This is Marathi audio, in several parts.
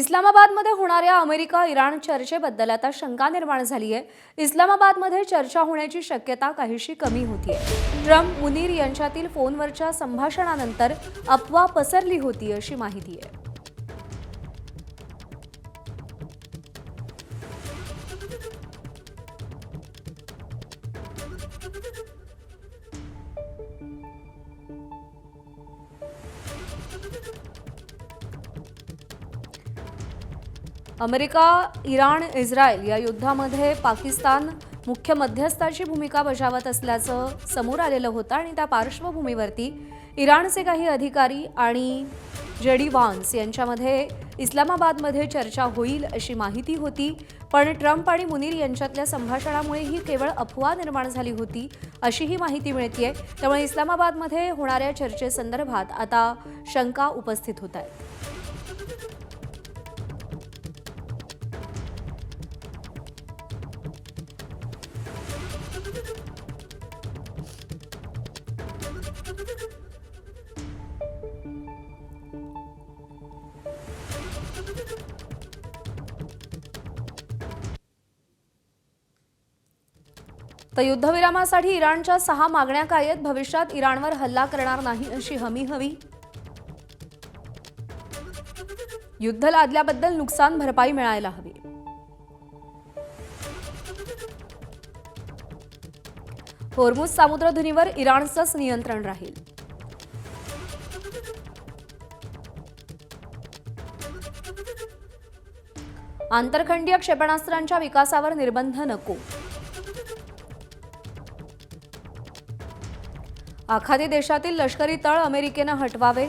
इस्लामाबादमध्ये होणाऱ्या अमेरिका-इराण चर्चेबद्दल आता शंका निर्माण झाली आहे। इस्लामाबादमध्ये चर्चा होण्याची शक्यता काहीशी कमी होतीये। ट्रम्प मुनीर यांच्यातील फोनवरच्या संभाषणानंतर अफवा पसरली होती अशी माहिती आहे। अमेरिका, इराण, इस्रायल या युद्धामध्ये पाकिस्तान मुख्य मध्यस्थाची भूमिका बजावत असल्याचं समोर आलेलं होतं आणि त्या पार्श्वभूमीवरती इराणचे काही अधिकारी आणि जेडी व्हान्स यांच्यामध्ये इस्लामाबादमध्ये चर्चा होईल अशी माहिती होती। पण ट्रम्प आणि मुनीर यांच्यातल्या संभाषणामुळे ही केवळ अफवा निर्माण झाली होती अशी ही माहिती मिळतेय। त्यामुळे इस्लामाबादमध्ये होणाऱ्या चर्चेसंदर्भात आता शंका उपस्थित होत आहेत। तर युद्धविरामासाठी इराणच्या 6 मागण्या काय आहेत? भविष्यात इराणवर हल्ला करणार नाही अशी हमी हवी। युद्ध लादल्याबद्दल नुकसान भरपाई मिळायला हवी। होर्मुझ सामुद्रधुनीवर इराणचंच नियंत्रण राहील। आंतरखंडीय क्षेपणास्त्रांच्या विकासावर निर्बंध नको। आखाती देशातील लष्करी तळ अमेरिकेनं हटवावे।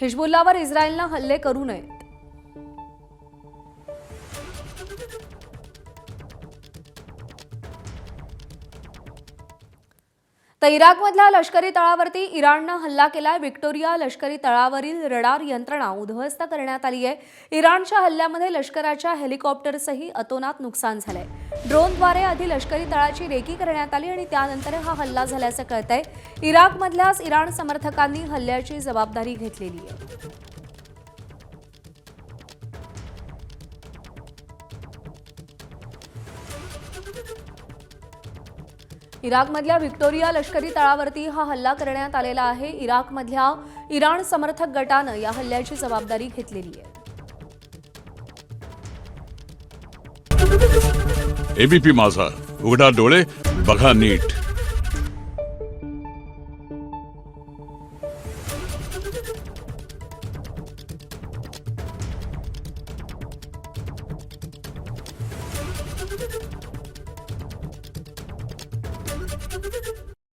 हिजबुल्लावर इस्रायलनं हल्ले करू नयेत। तर इराकमधल्या लष्करी तळावरती इराणनं हल्ला केलाय। व्हिक्टोरिया लष्करी तळावरील रडार यंत्रणा उद्ध्वस्त करण्यात आली आहे। इराणच्या हल्ल्यामध्ये लष्कराच्या हेलिकॉप्टरसही अतोनात नुकसान झालंय। ड्रोनद्वारे आधी लष्करी तळाची रेकी करण्यात आली आणि त्यानंतर हा हल्ला झाल्याचं कळतंय। इराकमधल्याच इराण समर्थकांनी हल्ल्याची जबाबदारी घेतलेली आहे। इराकमधल्या व्हिक्टोरिया लष्करी तळावरती हा हल्ला करण्यात आलेला आहे। इराकमधल्या इराण समर्थक गटानं या हल्ल्याची जबाबदारी घेतलेली आहे। एबीपी माझा, उघडा डोळे बघा नीट।